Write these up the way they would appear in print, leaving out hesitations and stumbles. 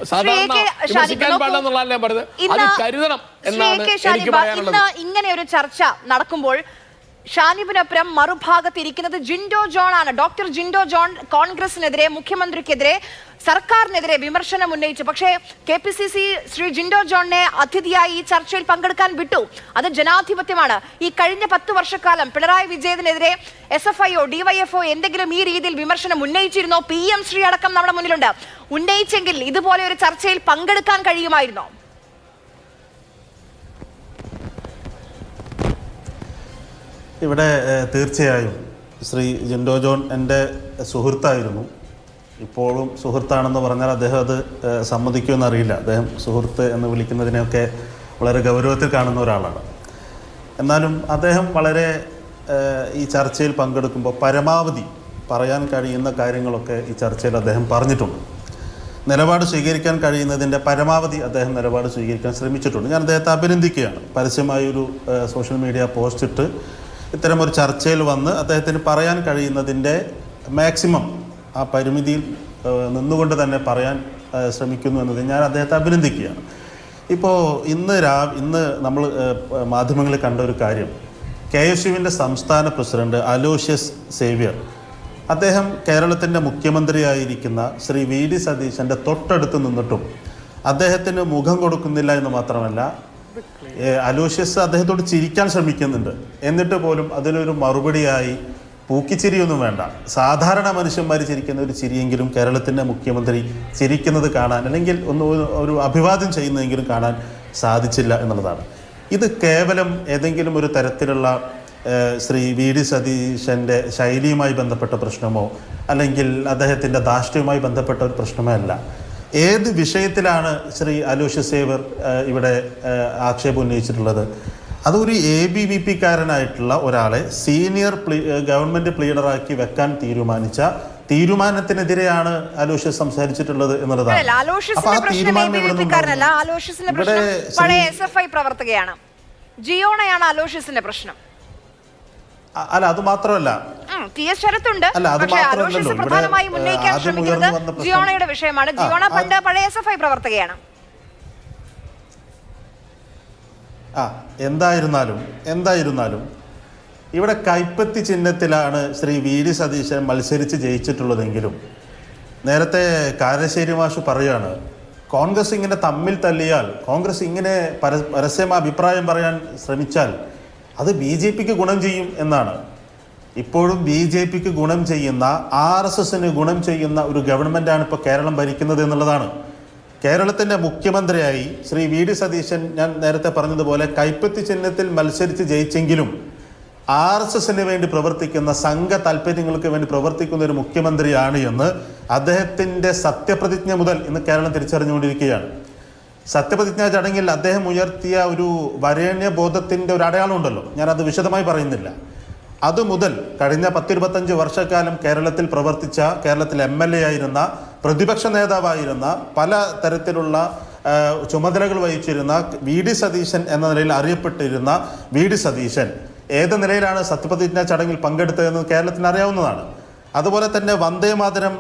വിമർശിക്കാൻ പാടില്ലെന്നുള്ളതല്ല ഞാൻ പറഞ്ഞത്, അത് കരുതണം എന്നാണ് എനിക്ക് പറയാനുള്ളത്. ഇങ്ങനെ ഒരു ചർച്ച നടക്കുമ്പോൾ ഷാനിബിനൊപ്പം മറുഭാഗത്ത് ഇരിക്കുന്നത് ജിൻഡോ ജോൺ ആണ്. ഡോക്ടർ ജിൻഡോ ജോൺ കോൺഗ്രസിനെതിരെ, മുഖ്യമന്ത്രിക്കെതിരെ, സർക്കാരിനെതിരെ വിമർശനം ഉന്നയിച്ചു. പക്ഷേ KPCC ശ്രീ ജിൻഡോ ജോണിനെ അതിഥിയായി ഈ ചർച്ചയിൽ പങ്കെടുക്കാൻ വിട്ടു. അത് ജനാധിപത്യമാണ്. ഈ കഴിഞ്ഞ 10 വർഷക്കാലം പിണറായി വിജയനെതിരെ SFIO DYFO എന്തെങ്കിലും ഈ രീതിയിൽ വിമർശനം ഉന്നയിച്ചിരുന്നോ? PM ശ്രീ അടക്കം നമ്മുടെ മുന്നിലുണ്ട്. ഉന്നയിച്ചെങ്കിൽ ഇതുപോലെ ഒരു ചർച്ചയിൽ പങ്കെടുക്കാൻ കഴിയുമായിരുന്നോ? ഇവിടെ തീർച്ചയായും ശ്രീ ജിൻഡോ ജോൺ എൻ്റെ സുഹൃത്തായിരുന്നു. ഇപ്പോഴും സുഹൃത്താണെന്ന് പറഞ്ഞാൽ അദ്ദേഹം അത് സമ്മതിക്കുമെന്നറിയില്ല. അദ്ദേഹം സുഹൃത്ത് എന്ന് വിളിക്കുന്നതിനെയൊക്കെ വളരെ ഗൗരവത്തിൽ കാണുന്ന ഒരാളാണ്. എന്നാലും അദ്ദേഹം വളരെ ഈ ചർച്ചയിൽ പങ്കെടുക്കുമ്പോൾ പരമാവധി പറയാൻ കഴിയുന്ന കാര്യങ്ങളൊക്കെ ഈ ചർച്ചയിൽ അദ്ദേഹം പറഞ്ഞിട്ടുണ്ട്. നിലപാട് സ്വീകരിക്കാൻ കഴിയുന്നതിൻ്റെ പരമാവധി അദ്ദേഹം നിലപാട് സ്വീകരിക്കാൻ ശ്രമിച്ചിട്ടുണ്ട്. ഞാൻ അദ്ദേഹത്തെ അഭിനന്ദിക്കുകയാണ്. പരസ്യമായൊരു സോഷ്യൽ മീഡിയ പോസ്റ്റ് ഇട്ട് ഇത്തരമൊരു ചർച്ചയിൽ വന്ന് അദ്ദേഹത്തിന് പറയാൻ കഴിയുന്നതിൻ്റെ മാക്സിമം ആ പരിമിതിയിൽ നിന്നുകൊണ്ട് തന്നെ പറയാൻ ശ്രമിക്കുന്നു എന്നത് ഞാൻ അദ്ദേഹത്തെ അഭിനന്ദിക്കുകയാണ്. ഇപ്പോൾ ഇന്ന് നമ്മൾ മാധ്യമങ്ങളിൽ കണ്ട ഒരു കാര്യം, KSUവിൻ്റെ സംസ്ഥാന പ്രസിഡന്റ് അലോഷ്യസ് സേവ്യർ, അദ്ദേഹം കേരളത്തിൻ്റെ മുഖ്യമന്ത്രിയായിരിക്കുന്ന ശ്രീ VD സതീശൻ്റെ തൊട്ടടുത്ത് നിന്നിട്ടും അദ്ദേഹത്തിന് മുഖം കൊടുക്കുന്നില്ല എന്ന് മാത്രമല്ല, അലോഷ്യസ് അദ്ദേഹത്തോട് ചിരിക്കാൻ ശ്രമിക്കുന്നുണ്ട്. എന്നിട്ട് പോലും അതിനൊരു മറുപടിയായി പൂക്കിച്ചിരിയൊന്നും വേണ്ട, സാധാരണ മനുഷ്യന്മാർ ചിരിക്കുന്ന ഒരു ചിരിയെങ്കിലും കേരളത്തിൻ്റെ മുഖ്യമന്ത്രി ചിരിക്കുന്നത് കാണാൻ, അല്ലെങ്കിൽ ഒരു അഭിവാദ്യം ചെയ്യുന്നതെങ്കിലും കാണാൻ സാധിച്ചില്ല എന്നുള്ളതാണ്. ഇത് കേവലം ഏതെങ്കിലും ഒരു തരത്തിലുള്ള ശ്രീ VD സതീശൻ്റെ ശൈലിയുമായി ബന്ധപ്പെട്ട പ്രശ്നമോ അല്ലെങ്കിൽ അദ്ദേഹത്തിൻ്റെ ധാർഷ്ട്യവുമായി ബന്ധപ്പെട്ട ഒരു പ്രശ്നമേ അല്ല. ഏത് വിഷയത്തിലാണ് ശ്രീ അലോഷ്യസ് സേവ്യർ ഇവിടെ ആക്ഷേപം ഉന്നയിച്ചിട്ടുള്ളത്? അതൊരു ABVP-കാരനായിട്ടുള്ള ഒരാളെ സീനിയർ ഗവൺമെൻറ് പ്ലീഡറാക്കി വെക്കാൻ തീരുമാനത്തിനെതിരെയാണ് അലോഷ്യസ് സംസാരിച്ചിട്ടുള്ളത് എന്നുള്ളതാണ്. പ്രവർത്തകയാണ് ജിയോണയാണ് അലോഷ്യസിന്റെ പ്രശ്നം. അല്ല, അത് മാത്രമല്ല, അല്ല അത് മാത്രമല്ലല്ലോ, പ്രധാനമായും ഉന്നയിക്കാൻ ശ്രമിക്കുന്നത് ജിയോണയുടെ വിഷയമാണ്. ജിയോണ പണ്ട് പഴയ SFI പ്രവർത്തകയാണ്. എന്തായിരുന്നാലും ഇവിടെ കൈപ്പത്തി ചിഹ്നത്തിലാണ് ശ്രീ VD സതീശൻ മത്സരിച്ച് ജയിച്ചിട്ടുള്ളതെങ്കിലും നേരത്തെ കാരശ്ശേരി മാഷ് പറയാണ്, കോൺഗ്രസ് ഇങ്ങനെ തമ്മിൽ തല്ലിയാൽ, കോൺഗ്രസ് ഇങ്ങനെ പരസ്യമായ അഭിപ്രായം പറയാൻ ശ്രമിച്ചാൽ അത് BJPക്ക് ഗുണം ചെയ്യും എന്നാണ്. ഇപ്പോഴും BJPക്ക് ഗുണം ചെയ്യുന്ന, RSSന് ഗുണം ചെയ്യുന്ന ഒരു ഗവൺമെൻറ്റാണ് ഇപ്പോൾ കേരളം ഭരിക്കുന്നത് എന്നുള്ളതാണ്. കേരളത്തിൻ്റെ മുഖ്യമന്ത്രിയായി ശ്രീ VD സതീശൻ, ഞാൻ നേരത്തെ പറഞ്ഞതുപോലെ കൈപ്പത്തി ചിഹ്നത്തിൽ മത്സരിച്ച് ജയിച്ചെങ്കിലും RSSന് വേണ്ടി പ്രവർത്തിക്കുന്ന, സംഘ താല്പര്യങ്ങൾക്ക് വേണ്ടി പ്രവർത്തിക്കുന്ന ഒരു മുഖ്യമന്ത്രിയാണ് എന്ന് അദ്ദേഹത്തിൻ്റെ സത്യപ്രതിജ്ഞ മുതൽ ഇന്ന് കേരളം തിരിച്ചറിഞ്ഞുകൊണ്ടിരിക്കുകയാണ്. സത്യപ്രതിജ്ഞാ ചടങ്ങിൽ അദ്ദേഹം ഉയർത്തിയ ഒരു വരേണ്യബോധത്തിൻ്റെ ഒരു അടയാളം ഉണ്ടല്ലോ, ഞാനത് വിശദമായി പറയുന്നില്ല. അതുമുതൽ കഴിഞ്ഞ 10-25 വർഷക്കാലം കേരളത്തിൽ പ്രവർത്തിച്ച, കേരളത്തിൽ MLA ആയിരുന്ന, പ്രതിപക്ഷ നേതാവായിരുന്ന, പല തരത്തിലുള്ള ചുമതലകൾ വഹിച്ചിരുന്ന VD സതീശൻ എന്ന നിലയിൽ അറിയപ്പെട്ടിരുന്ന VD സതീശൻ ഏത് നിലയിലാണ് സത്യപ്രതിജ്ഞാ ചടങ്ങിൽ പങ്കെടുത്തതെന്ന് കേരളത്തിന് അറിയാവുന്നതാണ്. അതുപോലെ തന്നെ വന്ദേ മാതരം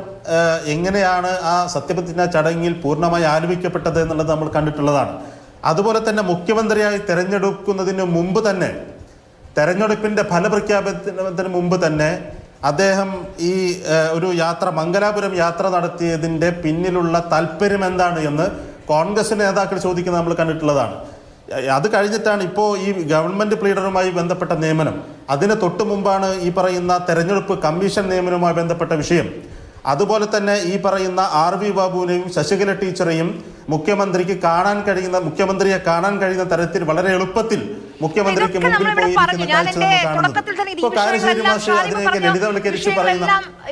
എങ്ങനെയാണ് ആ സത്യപ്രതിജ്ഞാ ചടങ്ങിൽ പൂർണ്ണമായി ആലപിക്കപ്പെട്ടത് എന്നുള്ളത് നമ്മൾ കണ്ടിട്ടുള്ളതാണ്. അതുപോലെ തന്നെ മുഖ്യമന്ത്രിയായി തെരഞ്ഞെടുക്കുന്നതിന് മുമ്പ് തന്നെ, തെരഞ്ഞെടുപ്പിൻ്റെ ഫലപ്രഖ്യാപനത്തിന് മുമ്പ് തന്നെ അദ്ദേഹം ഈ ഒരു യാത്ര, മംഗലാപുരം യാത്ര നടത്തിയതിൻ്റെ പിന്നിലുള്ള താല്പര്യം എന്താണ് എന്ന് കോൺഗ്രസ് നേതാക്കൾ ചോദിക്കുന്നത് നമ്മൾ കണ്ടിട്ടുള്ളതാണ്. അത് കഴിഞ്ഞിട്ടാണ് ഇപ്പോൾ ഈ ഗവൺമെൻറ് പ്ലീഡറുമായി ബന്ധപ്പെട്ട നിയമനം, അതിന് തൊട്ട് മുമ്പാണ് ഈ പറയുന്ന തെരഞ്ഞെടുപ്പ് കമ്മീഷൻ നിയമനവുമായി ബന്ധപ്പെട്ട വിഷയം. അതുപോലെ തന്നെ ഈ പറയുന്ന RV ബാബുവിനെയും ശശികല ടീച്ചറെയും മുഖ്യമന്ത്രിയെ കാണാൻ കഴിയുന്ന തരത്തിൽ വളരെ എളുപ്പത്തിൽ മുഖ്യമന്ത്രിക്ക് മുമ്പിൽ പോയിരിക്കുന്ന കാഴ്ച നമ്മൾ കാണുന്നത്.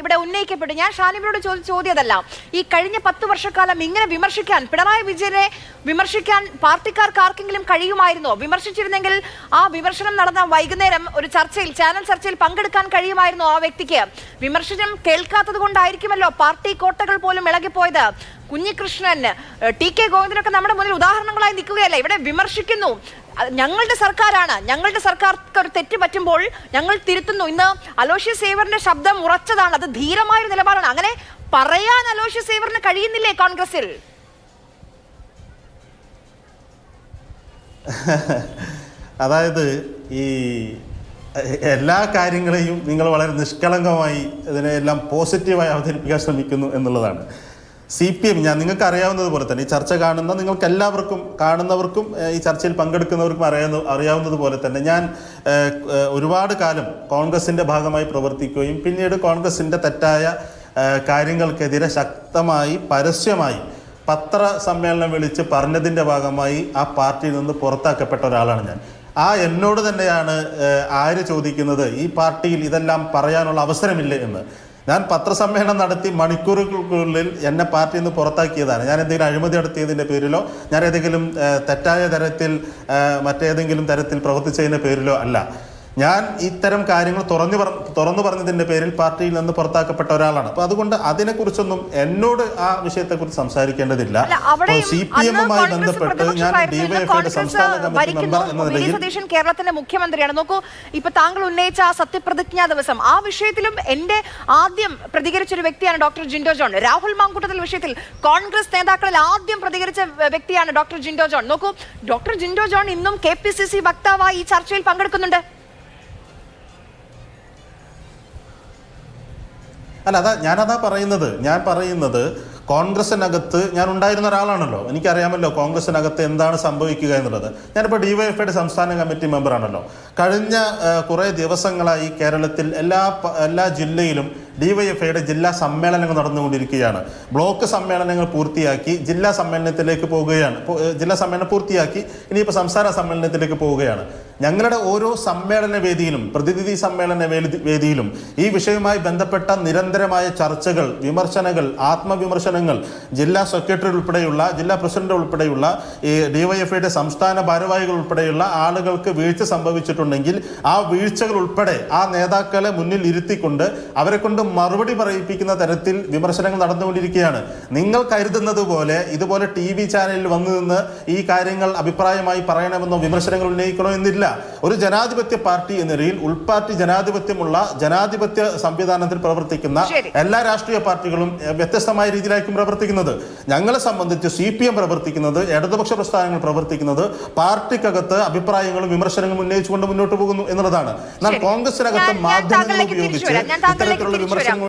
ഇവിടെ ഉന്നയിക്കപ്പെട്ടു. ഞാൻ ഷാനിബിനോട് ചോദ്യമല്ല, ഈ കഴിഞ്ഞ 10 വർഷക്കാലം ഇങ്ങനെ വിമർശിക്കാൻ, പിണറായി വിജയനെ വിമർശിക്കാൻ പാർട്ടിക്കാർക്ക് ആർക്കെങ്കിലും കഴിയുമായിരുന്നോ? വിമർശിച്ചിരുന്നെങ്കിൽ ആ വിമർശനം നടന്ന വൈകുന്നേരം ഒരു ചർച്ചയിൽ, ചാനൽ ചർച്ചയിൽ പങ്കെടുക്കാൻ കഴിയുമായിരുന്നോ ആ വ്യക്തിക്ക്? വിമർശനം കേൾക്കാത്തത് കൊണ്ടായിരിക്കുമല്ലോ പാർട്ടി കോട്ടകൾ പോലും ഇളകിപ്പോയത്. കുഞ്ഞികൃഷ്ണൻ, TK ഗോവിന്ദനൊക്കെ നമ്മുടെ മുന്നിൽ ഉദാഹരണങ്ങളായി നിൽക്കുകയല്ല. ഇവിടെ വിമർശിക്കുന്നു. ഞങ്ങളുടെ സർക്കാരാണ്, ഞങ്ങളുടെ സർക്കാർക്ക് ഒരു തെറ്റ് പറ്റുമ്പോൾ ഞങ്ങൾ തിരുത്തുന്നു. ഇന്ന് അലോഷ്യസ് സേവ്യറിന്റെ ശബ്ദം ഉറച്ചതാണ്. അത് ധീരമായൊരു നിലപാടാണ്. അങ്ങനെ പറയാൻ അലോഷ്യസ് സേവ്യറിന് കഴിയുന്നില്ലേ കോൺഗ്രസിൽ? അതായത് ഈ എല്ലാ കാര്യങ്ങളെയും നിങ്ങൾ വളരെ നിഷ്കളങ്കമായി ഇതിനെല്ലാം പോസിറ്റീവായി അവതരിപ്പിക്കാൻ ശ്രമിക്കുന്നു എന്നുള്ളതാണ്. CPM ഞാൻ നിങ്ങൾക്ക് അറിയാവുന്നതുപോലെ തന്നെ ഈ ചർച്ച കാണുന്ന നിങ്ങൾക്ക് എല്ലാവർക്കും കാണുന്നവർക്കും ഈ ചർച്ചയിൽ പങ്കെടുക്കുന്നവർക്കും അറിയാവുന്നതുപോലെ തന്നെ ഞാൻ ഒരുപാട് കാലം കോൺഗ്രസിൻ്റെ ഭാഗമായി പ്രവർത്തിക്കുകയും പിന്നീട് കോൺഗ്രസിൻ്റെ തെറ്റായ കാര്യങ്ങൾക്കെതിരെ ശക്തമായി പരസ്യമായി പത്രസമ്മേളനം വിളിച്ച് പറഞ്ഞതിൻ്റെ ഭാഗമായി ആ പാർട്ടിയിൽ നിന്ന് പുറത്താക്കപ്പെട്ട ഒരാളാണ് ഞാൻ. എന്നോട് തന്നെയാണ് ആര് ചോദിക്കുന്നത് ഈ പാർട്ടിയിൽ ഇതെല്ലാം പറയാനുള്ള അവസരമില്ലേ എന്ന്. ഞാൻ പത്രസമ്മേളനം നടത്തി മണിക്കൂറുകൾക്കുള്ളിൽ എന്നെ പാർട്ടിയിൽ നിന്ന് പുറത്താക്കിയതാണ്. ഞാൻ എന്തെങ്കിലും അഴിമതി നടത്തിയതിൻ്റെ പേരിലോ ഞാൻ ഏതെങ്കിലും തെറ്റായ തരത്തിൽ മറ്റേതെങ്കിലും തരത്തിൽ പ്രവർത്തിച്ചതിൻ്റെ പേരിലോ അല്ല. ഞാൻ ഇത്തരം കാര്യങ്ങൾ തുറന്നു പറഞ്ഞതിൻ്റെ പേരിൽ പാർട്ടിയിൽ നിന്ന് പുറത്താക്കപ്പെട്ട ഒരാളാണ്. അപ്പോൾ അതുകൊണ്ട് അതിനെക്കുറിച്ചൊന്നും എന്നോട് ആ വിഷയത്തെക്കുറിച്ച് സംസാരിക്കേണ്ടതില്ല. CPM-മായി ബന്ധപ്പെട്ട് ഞാൻ ഡിവൈഎഫ്ഐയുടെ സംസ്ഥാന കമ്മിറ്റി മെമ്പർ എന്ന നിലയിൽ കേരളത്തിന്റെ മുഖ്യമന്ത്രിയാണ്. നോക്കൂ, ഇപ്പൊ താങ്കൾ ഉന്നയിച്ച ആ സത്യപ്രതിജ്ഞാ ദിവസം ആ വിഷയത്തിലും എന്റെ ആദ്യം പ്രതികരിച്ചൊരു വ്യക്തിയാണ് ഡോക്ടർ ജിൻഡോ ജോൺ. രാഹുൽ മാങ്കൂട്ടത്തിൽ വിഷയത്തിൽ കോൺഗ്രസ് നേതാക്കളിൽ ആദ്യം പ്രതികരിച്ച വ്യക്തിയാണ് ഡോക്ടർ ജിൻഡോ ജോൺ. നോക്കൂ, ഡോക്ടർ ജിൻഡോ ജോൺ ഇന്നും KPCC വക്താവായി ഈ ചർച്ചയിൽ പങ്കെടുക്കുന്നുണ്ട്. അല്ല, ഞാനതാ പറയുന്നത്. ഞാൻ പറയുന്നത് കോൺഗ്രസിനകത്ത് ഞാൻ ഉണ്ടായിരുന്ന ഒരാളാണല്ലോ, എനിക്കറിയാമല്ലോ കോൺഗ്രസിനകത്ത് എന്താണ് സംഭവിക്കുക എന്നുള്ളത്. ഞാനിപ്പോൾ ഡിവൈഎഫ്ഐയുടെ സംസ്ഥാന കമ്മിറ്റി മെമ്പറാണല്ലോ. കഴിഞ്ഞ കുറേ ദിവസങ്ങളായി കേരളത്തിൽ എല്ലാ ജില്ലയിലും ഡിവൈഎഫ്ഐയുടെ ജില്ലാ സമ്മേളനങ്ങൾ നടന്നുകൊണ്ടിരിക്കുകയാണ്. ബ്ലോക്ക് സമ്മേളനങ്ങൾ പൂർത്തിയാക്കി ജില്ലാ സമ്മേളനത്തിലേക്ക് പോവുകയാണ്. ജില്ലാ സമ്മേളനം പൂർത്തിയാക്കി ഇനിയിപ്പോൾ സംസ്ഥാന സമ്മേളനത്തിലേക്ക് പോവുകയാണ്. ഞങ്ങളുടെ ഓരോ സമ്മേളന വേദിയിലും പ്രതിനിധി സമ്മേളന വേദിയിലും ഈ വിഷയവുമായി ബന്ധപ്പെട്ട നിരന്തരമായ ചർച്ചകൾ, വിമർശനങ്ങൾ, ആത്മവിമർശനങ്ങൾ ജില്ലാ സെക്രട്ടറി ഉൾപ്പെടെയുള്ള ജില്ലാ പ്രസിഡന്റ് ഉൾപ്പെടെയുള്ള ഈ ഡിവൈഎഫ്ഐയുടെ സംസ്ഥാന ഭാരവാഹികൾ ഉൾപ്പെടെയുള്ള ആളുകൾക്ക് വീഴ്ച സംഭവിച്ചിട്ടുണ്ടെങ്കിൽ ആ വീഴ്ചകൾ ഉൾപ്പെടെ ആ നേതാക്കളെ മുന്നിൽ ഇരുത്തിക്കൊണ്ട് അവരെ കൊണ്ട് മറുപടി പറയിപ്പിക്കുന്ന തരത്തിൽ വിമർശനങ്ങൾ നടന്നുകൊണ്ടിരിക്കുകയാണ്. നിങ്ങൾ കരുതുന്നത് പോലെ ഇതുപോലെ TV ചാനലിൽ വന്നു നിന്ന് ഈ കാര്യങ്ങൾ അഭിപ്രായമായി പറയണമെന്നോ വിമർശനങ്ങൾ ഉന്നയിക്കണോ എന്നില്ല. ഒരു ജനാധിപത്യ പാർട്ടി എന്ന നിലയിൽ ഉൾപാർട്ടി ജനാധിപത്യമുള്ള ജനാധിപത്യ സംവിധാനത്തിൽ പ്രവർത്തിക്കുന്ന എല്ലാ രാഷ്ട്രീയ പാർട്ടികളും വ്യത്യസ്തമായ രീതിയിലായിരിക്കും പ്രവർത്തിക്കുന്നത്. ഞങ്ങളെ സംബന്ധിച്ച് CPM പ്രവർത്തിക്കുന്നത്, ഇടതുപക്ഷ പ്രസ്ഥാനങ്ങൾ പ്രവർത്തിക്കുന്നത് പാർട്ടിക്കകത്ത് അഭിപ്രായങ്ങളും വിമർശനങ്ങളും ഉന്നയിച്ചുകൊണ്ട് മുന്നോട്ട് പോകുന്നു എന്നുള്ളതാണ്. എന്നാൽ കോൺഗ്രസിനകത്ത് മാധ്യമങ്ങൾ ഉപയോഗിച്ച് ഇത്തരത്തിലുള്ള വിമർശനങ്ങൾ